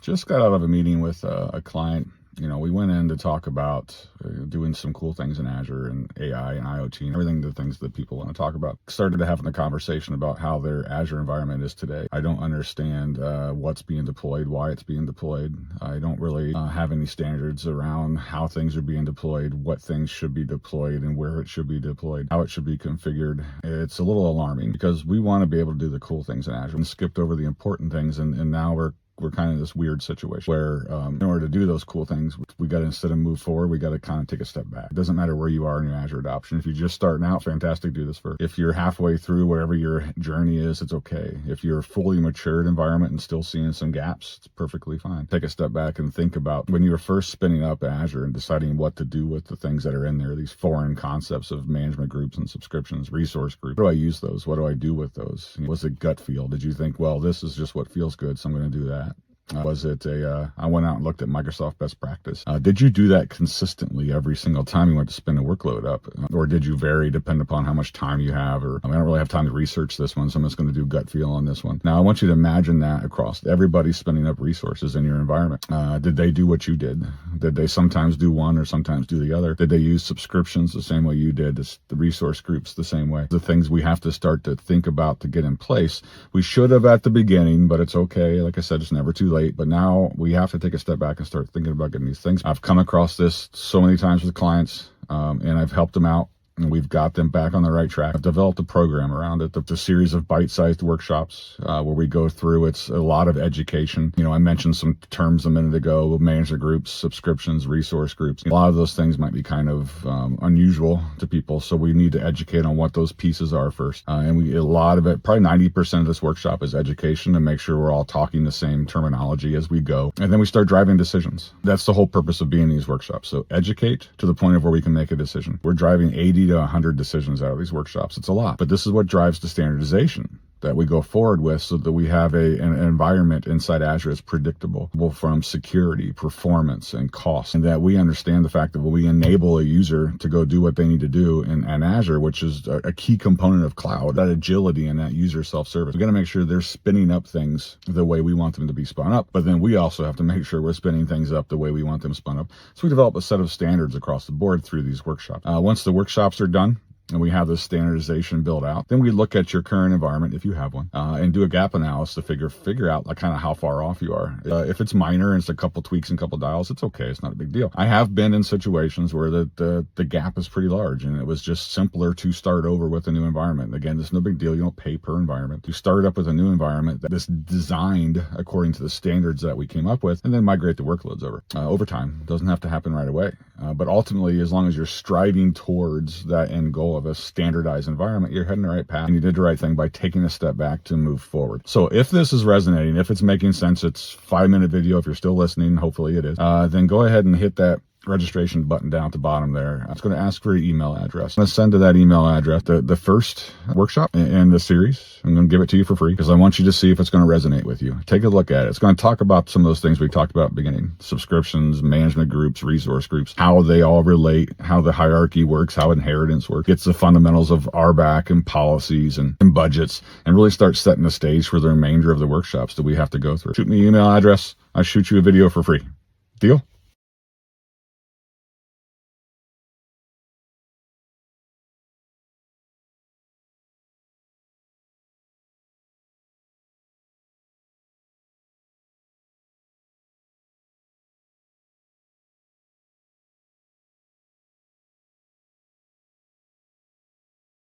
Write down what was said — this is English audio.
Just got out of a meeting with a client. We went in to talk about doing some cool things in Azure and AI and IoT and everything, the things that people want to talk about. Started to having a conversation about how their Azure environment is today. I don't understand what's being deployed, why it's being deployed. I don't really have any standards around how things are being deployed, what things should be deployed and where it should be deployed, how it should be configured. It's a little alarming because we want to be able to do the cool things in Azure and skipped over the important things, and now we're kind of in this weird situation where in order to do those cool things, we got to, instead of move forward, we got to kind of take a step back. It doesn't matter where you are in your Azure adoption. If you're just starting out, fantastic, do this first. If you're halfway through wherever your journey is, it's okay. If you're a fully matured environment and still seeing some gaps, it's perfectly fine. Take a step back and think about when you were first spinning up Azure and deciding what to do with the things that are in there, these foreign concepts of management groups and subscriptions, resource groups. How do I use those? What do I do with those? Was it gut feel? Did you think, well, this is just what feels good, so I'm going to do that? Was it I went out and looked at Microsoft best practice. Did you do that consistently every single time you went to spin a workload up? Or did you vary depend upon how much time you have? Or I don't really have time to research this one, so I'm just going to do gut feel on this one. Now, I want you to imagine that across everybody spinning up resources in your environment. Did they do what you did? Did they sometimes do one or sometimes do the other? Did they use subscriptions the same way you did? The resource groups the same way? The things we have to start to think about to get in place. We should have at the beginning, but it's okay. Like I said, it's never too late. But now we have to take a step back and start thinking about getting these things. I've come across this so many times with clients, and I've helped them out. And we've got them back on the right track. I've developed a program around it. It's a series of bite-sized workshops where we go through. It's a lot of education. I mentioned some terms a minute ago: management groups, subscriptions, resource groups. A lot of those things might be kind of unusual to people, so we need to educate on what those pieces are first. And a lot of it, probably 90% of this workshop, is education to make sure we're all talking the same terminology as we go. And then we start driving decisions. That's the whole purpose of being in these workshops. So educate to the point of where we can make a decision. We're driving 80 to 100 decisions out of these workshops. It's a lot, but this is what drives the standardization that we go forward with, so that we have an environment inside Azure that's predictable from security, performance, and cost, and that we understand the fact that when we enable a user to go do what they need to do in Azure, which is a key component of cloud, that agility and that user self-service, we got to make sure they're spinning up things the way we want them to be spun up, but then we also have to make sure we're spinning things up the way we want them spun up. So we develop a set of standards across the board through these workshops. Once the workshops are done, and we have this standardization built out, then we look at your current environment, if you have one, and do a gap analysis to figure out kind of how far off you are. If it's minor and it's a couple tweaks and couple dials, it's okay. It's not a big deal. I have been in situations where the gap is pretty large, and it was just simpler to start over with a new environment. Again, it's no big deal. You don't pay per environment. You start up with a new environment that is designed according to the standards that we came up with, and then migrate the workloads over time. It doesn't have to happen right away. But ultimately, as long as you're striving towards that end goal of a standardized environment, you're heading the right path, and you did the right thing by taking a step back to move forward. So if this is resonating, if it's making sense, it's 5-minute video. If you're still listening, hopefully it is, then go ahead and hit that registration button down at the bottom there. It's going to ask for your email address. I'm going to send to that email address the first workshop in the series. I'm going to give it to you for free because I want you to see if it's going to resonate with you. Take a look at it. It's going to talk about some of those things we talked about at the beginning: subscriptions, management groups, resource groups, how they all relate, how the hierarchy works, how inheritance works. It's the fundamentals of RBAC and policies and budgets, and really start setting the stage for the remainder of the workshops that we have to go through. Shoot me an email address. I'll shoot you a video for free. Deal?